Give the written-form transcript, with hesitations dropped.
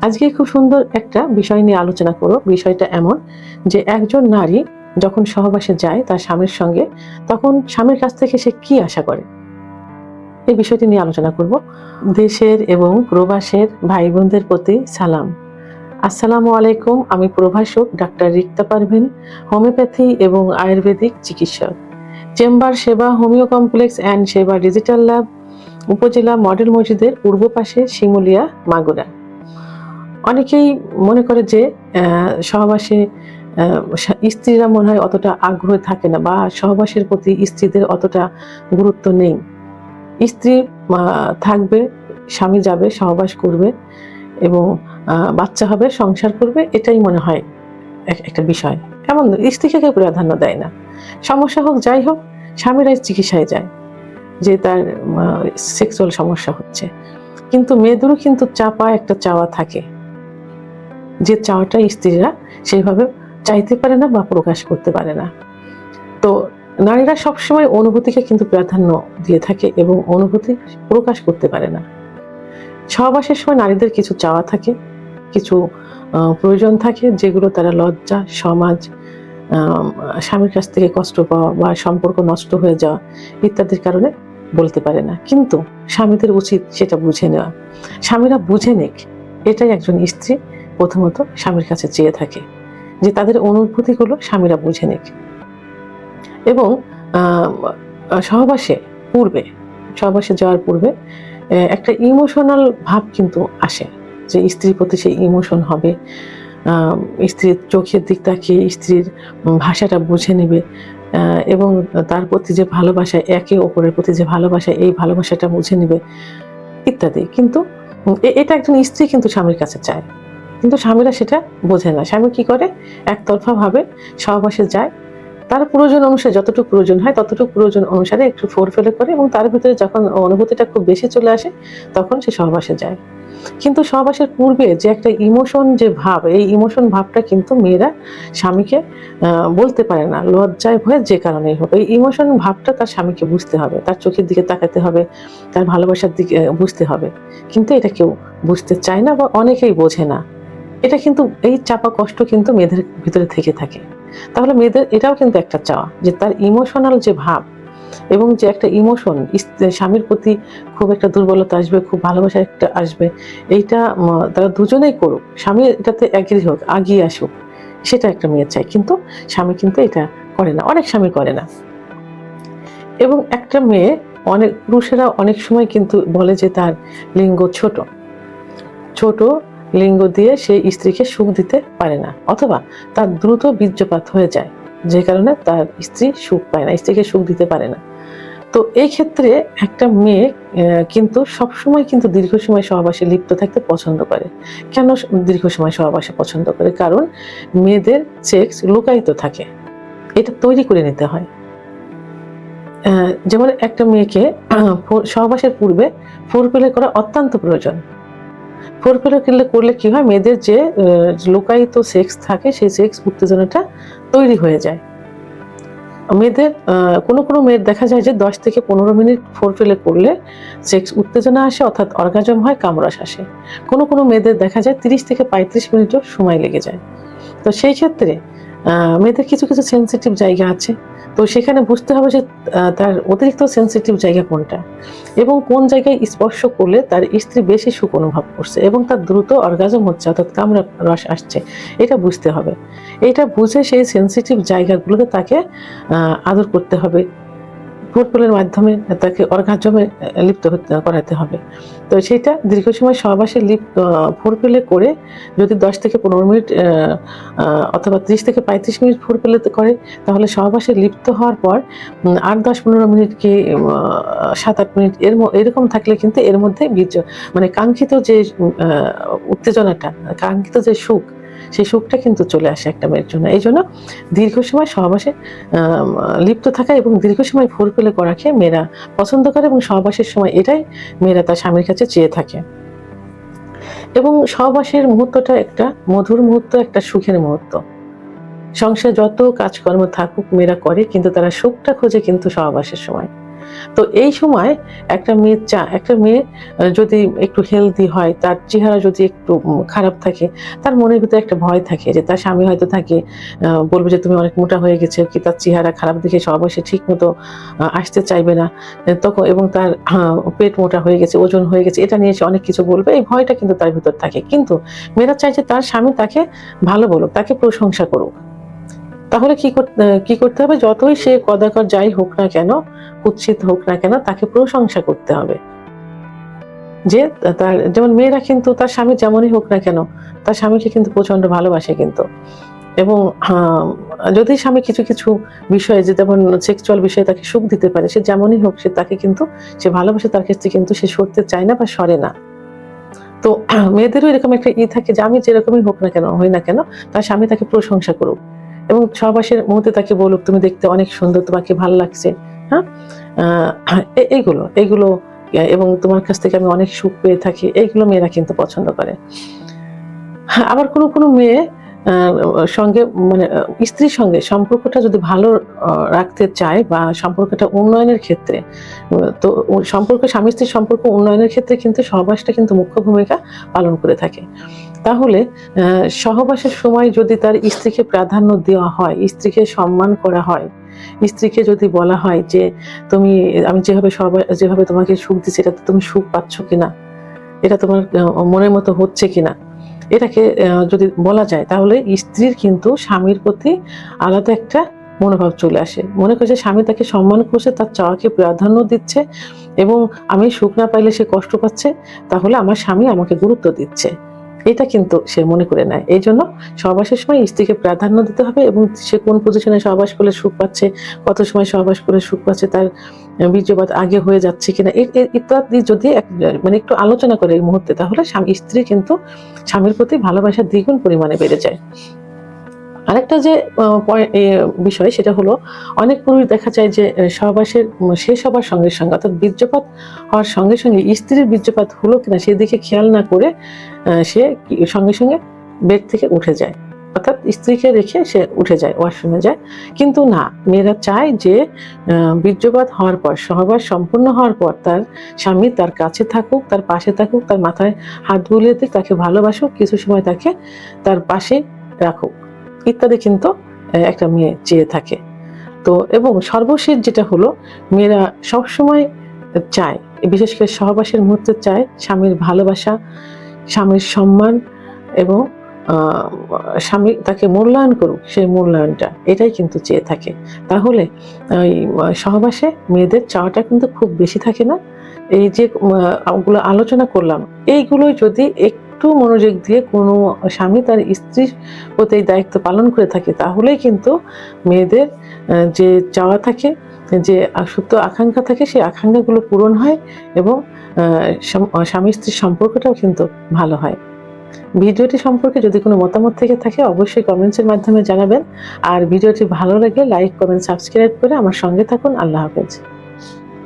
আজকে খুব সুন্দর একটা বিষয় নিয়ে আলোচনা করব। বিষয়টা এমন যে একজন নারী যখন সহবাসে যায় তার স্বামীর সঙ্গে, তখন স্বামীর কাছ থেকে সে কি আশা করে? এই বিষয়টি নিয়ে আলোচনা করব। দেশের এবং প্রবাসের ভাই বোনদের প্রতি সালাম। আসসালামু আলাইকুম। আমি প্রভাষক ডাক্তার রিক্তা পারভিন, হোমিওপ্যাথি এবং আয়ুর্বেদিক চিকিৎসক। চেম্বার সেবা হোমিও কমপ্লেক্স অ্যান্ড সেবা ডিজিটাল ল্যাব, উপজেলা মডেল মসজিদের পূর্ব পাশে, শিমুলিয়া, মাগুরা। অনেকেই মনে করে যে সহবাসে স্ত্রীরা মনে হয় অতটা আগ্রহ থাকে না, বা সহবাসের প্রতি স্ত্রীদের অতটা গুরুত্ব নেই। স্ত্রী থাকবে, স্বামী যাবে, সহবাস করবে এবং বাচ্চা হবে, সংসার করবে, এটাই মনে হয় একটা বিষয়। এমন স্ত্রীকে কেউ প্রাধান্য দেয় না। সমস্যা হোক যাই হোক, স্বামীরাই চিকিৎসায় যায় যে তার সেক্সুয়াল সমস্যা হচ্ছে। কিন্তু মেয়েদেরও কিন্তু চাপা একটা চাওয়া থাকে, যে চাওয়াটা স্ত্রীরা সেইভাবে চাইতে পারে না বা প্রকাশ করতে পারে না। তো নারীরা সবসময় অনুভূতিকে কিন্তু প্রাধান্য দিয়ে থাকে এবং অনুভূতি প্রকাশ করতে পারে না। সহবাসের সময় নারীদের কিছু চাওয়া থাকে, কিছু প্রয়োজন থাকে, যেগুলো তারা লজ্জা, সমাজ, স্বামীর কাছ থেকে কষ্ট পাওয়া বা সম্পর্ক নষ্ট হয়ে যাওয়া ইত্যাদির কারণে বলতে পারে না। কিন্তু স্বামীদের উচিত সেটা বুঝে নেওয়া। স্বামীরা বুঝে নেক, এটাই একজন স্ত্রী প্রথমত স্বামীর কাছে চেয়ে থাকে, যে তাদের অনুভূতিগুলো স্বামীরা বুঝে নেক। এবং সহবাসে পূর্বে, সহবাসে যাওয়ার পূর্বে একটা ইমোশনাল ভাব কিন্তু আসে, যে স্ত্রীর প্রতি সেই ইমোশন হবে। স্ত্রীর চোখের দিক তাকিয়ে স্ত্রীর ভাষাটা বুঝে নেবে এবং তার প্রতি যে ভালোবাসা, একে অপরের প্রতি যে ভালোবাসা, এই ভালোবাসাটা বুঝে নেবে ইত্যাদি। কিন্তু এটা একজন স্ত্রী কিন্তু স্বামীর কাছে চায়, কিন্তু স্বামীরা সেটা বোঝে না। স্বামী কি করে? একতরফা ভাবে সহবাসে যায়, তার প্রয়োজন অনুসারে, যতটুকু প্রয়োজন হয় ততটুকু প্রয়োজন অনুসারে একটু ফোরফেলে করে, এবং তার ভিতরে যখন অনুভূতিটা খুব বেশি চলে আসে তখন সে সহবাসে যায়। কিন্তু সহবাসের পূর্বে যে একটা ইমোশন, যে ভাব, এই ইমোশন ভাবটা কিন্তু মেয়েরা স্বামীকে বলতে পারে না, লজ্জায় ভয়ে, যে কারণেই হোক। এই ইমোশন ভাবটা তার স্বামীকে বুঝতে হবে, তার চোখের দিকে তাকাতে হবে, তার ভালোবাসার দিকে বুঝতে হবে। কিন্তু এটা কেউ বুঝতে চায় না বা অনেকেই বোঝে না। এটা কিন্তু, এই চাপা কষ্ট কিন্তু মেয়েদের ভিতরে থেকে থাকে। তাহলে মেয়েদের এটাও কিন্তু একটা চাওয়া, যে তার ইমোশনাল যে ভাব এবং যে একটা ইমোশন, স্বামীর প্রতি খুব একটা দুর্বলতা আসবে, খুব ভালোবাসা একটা আসবে, এইটা তারা দুজনেই করুক, স্বামী এটাতে এগ্রি হোক, আগিয়ে আসুক, সেটা একটা মেয়ে চায়। কিন্তু স্বামী কিন্তু এটা করে না, অনেক স্বামী করে না। এবং একটা মেয়ে, অনেক পুরুষেরা অনেক সময় কিন্তু বলে যে তার লিঙ্গ ছোট, ছোট লিঙ্গ দিয়ে সে স্ত্রীকে সুখ দিতে পারে না, অথবা তার দ্রুত বীর্যপাত হয়ে যায়, যে কারণে তার স্ত্রী সুখ পায় না, স্ত্রীকে সুখ দিতে পারে না। তো এই ক্ষেত্রে একটা মেয়ে কিন্তু সবসময় কিন্তু দীর্ঘ সময় সহবাসে লিপ্ত থাকতে পছন্দ করে। কেন দীর্ঘ সময় সহবাসে পছন্দ করে? কারণ মেয়েদের সেক্স লুকায়িত থাকে, এটা তৈরি করে নিতে হয়। যেমন একটা মেয়েকে সহবাসের পূর্বে ফোরপ্লে করা অত্যন্ত প্রয়োজন। ফোরপ্লে করলে কি হয়, মেয়েদের যে লুকায়িত সেক্স থাকে, সেই সেক্স উত্তেজনাটা তৈরি হয়ে যায়। মেয়েদের কোনো মেয়ের দেখা যায় যে 10 থেকে 15 মিনিট ফোরপ্লে করলে সেক্স উত্তেজনা আসে, অর্থাৎ অর্গাজম হয়, কামরাস আসে। কোনো মেয়েদের দেখা যায় 30 থেকে 35 মিনিটও সময় লেগে যায়। তো সেই ক্ষেত্রে মেয়েদের কিছু সেনসিটিভ জায়গা আছে। তো সেখানে বুঝতে হবে যে তার অতিরিক্ত সেনসিটিভ জায়গা কোনটা, এবং কোন জায়গায় স্পর্শ করলে তার স্ত্রী বেশি সুখ অনুভব করছে এবং তার দ্রুত অর্গাজম হচ্ছে, অর্থাৎ কামরা রস আসছে, এটা বুঝতে হবে। এটা বুঝে সেই সেনসিটিভ জায়গাগুলোতে তাকে আদর করতে হবে, ফোরপ্লের মাধ্যমে তাকে অর্গাজমে লিপ্ত করাতে হবে। তো সেটা দীর্ঘ সময় সহবাসে ফোরপ্লে করে যদি 10 থেকে 15 মিনিট অথবা 30 থেকে 35 মিনিট ফোরপ্লেতে করে, তাহলে সহবাসে লিপ্ত হওয়ার পর 8-10-15 মিনিট কি 7-8 মিনিট এরকম থাকলে কিন্তু এর মধ্যে মানে কাঙ্ক্ষিত যে উত্তেজনাটা, কাঙ্ক্ষিত যে সুখ, সেই সুখটা কিন্তু চলে আসে একটা মেয়ের জন্য। এই জন্য দীর্ঘ সময় সহবাসে লিপ্ত থাকা এবং দীর্ঘ সময় ফোরপ্লে করাকে মেয়েরা পছন্দ করে, এবং সহবাসের সময় এটাই মেয়েরা তার স্বামীর কাছে চেয়ে থাকে। এবং সহবাসের মুহূর্তটা একটা মধুর মুহূর্ত, একটা সুখের মুহূর্ত। সংসারে যত কাজকর্ম থাকুক মেয়েরা করে, কিন্তু তারা সুখটা খোঁজে কিন্তু সহবাসের সময়। তো এই সময় একটা মেয়ে যদি একটু হেলদি হয়, তার চেহারা যদি একটু খারাপ থাকে, তার মনের ভিতরে একটা ভয় থাকে যে তার স্বামী হয়তো তাকে বলবে যে তুমি অনেক মোটা হয়ে গেছে, কি তার চেহারা খারাপ দেখে সহবাসে ঠিক মতো আসতে চাইবে না তখন, এবং তার পেট মোটা হয়ে গেছে, ওজন হয়ে গেছে, এটা নিয়ে সে অনেক কিছু বলবে। এই ভয়টা কিন্তু তার ভিতর থাকে। কিন্তু মেয়েরা চায় যে তার স্বামী তাকে ভালো বলুক, তাকে প্রশংসা করুক। তাহলে কি করতে হবে? যতই সে কদাকর যাই হোক না কেন, কুৎসিত হোক না কেন, তাকে প্রশংসা করতে হবে। যে তার যেমন মেয়েরা কিন্তু তার স্বামী যেমনই হোক না কেন, তার স্বামীকে কিন্তু প্রচন্ড ভালোবাসে কিন্তু। এবং যদি স্বামী কিছু কিছু বিষয়ে, যে যেমন সেক্সুয়াল বিষয়ে তাকে সুখ দিতে পারে, সে যেমনই হোক তাকে কিন্তু সে ভালোবাসে, তার ক্ষেত্রে কিন্তু সে সরতে চায় না বা সরে না। তো মেয়েদেরও এরকম একটা থাকে যে আমি যেরকমই হোক না কেন, হই না কেন, তার স্বামী তাকে প্রশংসা করুক এবং সহবাসের মুহূর্তে তাকে বলুক তুমি দেখতে অনেক সুন্দর, তোমাকে ভালো লাগছে। হ্যাঁ, এইগুলো এবং তোমার কাছ থেকে আমি অনেক সুখ পেয়ে থাকি, এইগুলো মেয়েরা কিন্তু পছন্দ করে। আবার কোনো কোনো মেয়ে সঙ্গে মানে স্ত্রীর সঙ্গে সম্পর্কটা যদি ভালো রাখতে চায় বা সম্পর্কটা উন্নয়নের ক্ষেত্রে, তো স্বামী স্ত্রীর সম্পর্ক উন্নয়নের ক্ষেত্রে কিন্তু সহবাসটা কিন্তু মুখ্য ভূমিকা পালন করে থাকে। তাহলে সহবাসের সময় যদি তার স্ত্রীকে প্রাধান্য দেওয়া হয়, স্ত্রীকে সম্মান করা হয়, স্ত্রীকে যদি বলা হয় যে তুমি, আমি যেভাবে তোমাকে সুখ দিচ্ছি, এটাতে তুমি সুখ পাচ্ছ কিনা, এটা তোমার মনের মতো হচ্ছে কিনা, এটাকে যদি বলা যায়, তাহলে স্ত্রীর কিন্তু স্বামীর প্রতি আলাদা একটা মনোভাব চলে আসে। মনে করছে স্বামী তাকে সম্মান করছে, তার চাওয়াকে প্রাধান্য দিচ্ছে, এবং আমি সুখ না পাইলে সে কষ্ট পাচ্ছে, তাহলে আমার স্বামী আমাকে গুরুত্ব দিচ্ছে, এটা কিন্তু সে মনে করে নেয়। এই জন্য সহবাসের সময় স্ত্রীকে প্রাধান্য দিতে হবে, এবং সে কোন পজিশনে সহবাস করলে সুখ পাচ্ছে, কত সময় সহবাস করে সুখ পাচ্ছে, তার বীর্যপাত আগে হয়ে যাচ্ছে কিনা, ইত্যাদি যদি মানে একটু আলোচনা করে এই মুহূর্তে, তাহলে স্ত্রী কিন্তু স্বামীর প্রতি ভালোবাসা দ্বিগুণ পরিমাণে বেড়ে যায়। আরেকটা যে বিষয়, সেটা হলো অনেক পুরুষ দেখা যায় যে সহবাসের শেষ হবার সঙ্গে সঙ্গে, অর্থাৎ বীর্যপাত হওয়ার সঙ্গে সঙ্গে স্ত্রীর বীর্যপাত হলো কিনা সেদিকে খেয়াল না করে সে সঙ্গে সঙ্গে বেড থেকে উঠে যায়, অর্থাৎ স্ত্রীকে রেখে সে উঠে যায়, ওয়াশরুমে যায়। কিন্তু না, মেয়েরা চায় যে বীর্যপাত হওয়ার পর, সহবাস সম্পূর্ণ হওয়ার পর তার স্বামী তার কাছে থাকুক, তার পাশে থাকুক, তার মাথায় হাত বুলিয়ে দিক, তাকে ভালোবাসুক, কিছু সময় তাকে তার পাশে রাখুক, ইত্যাদি কিন্তু একটা মেয়ে চেয়ে থাকে। তো এবং সর্বশেষ যেটা হলো, মেয়েরা সবসময় চায়, বিশেষ করে সহবাসের মুহূর্তে চায় স্বামীর ভালোবাসা, স্বামীর সম্মান, এবং স্বামী তাকে মূল্যায়ন করুক, সেই মূল্যায়নটা, এটাই কিন্তু চেয়ে থাকে। তাহলে ওই সহবাসে মেয়েদের চাওয়াটা কিন্তু খুব বেশি থাকে না। এই যে ওগুলো আলোচনা করলাম, এইগুলোই যদি একটু মনোযোগ দিয়ে কোনো স্বামী তার স্ত্রীর প্রতি এই দায়িত্ব পালন করে থাকে, তাহলেই কিন্তু মেয়েদের যে চাওয়া থাকে, যে সুপ্ত আকাঙ্ক্ষা থাকে, সেই আকাঙ্ক্ষাগুলো পূরণ হয়, এবং স্বামী স্ত্রীর সম্পর্কটাও কিন্তু ভালো হয়। ভিডিওটি সম্পর্কে যদি কোনো মতামত থেকে থাকে, অবশ্যই কমেন্টসের মাধ্যমে জানাবেন। আর ভিডিওটি ভালো লাগলে লাইক, কমেন্ট, সাবস্ক্রাইব করে আমার সঙ্গে থাকুন। আল্লাহ হাফেজ।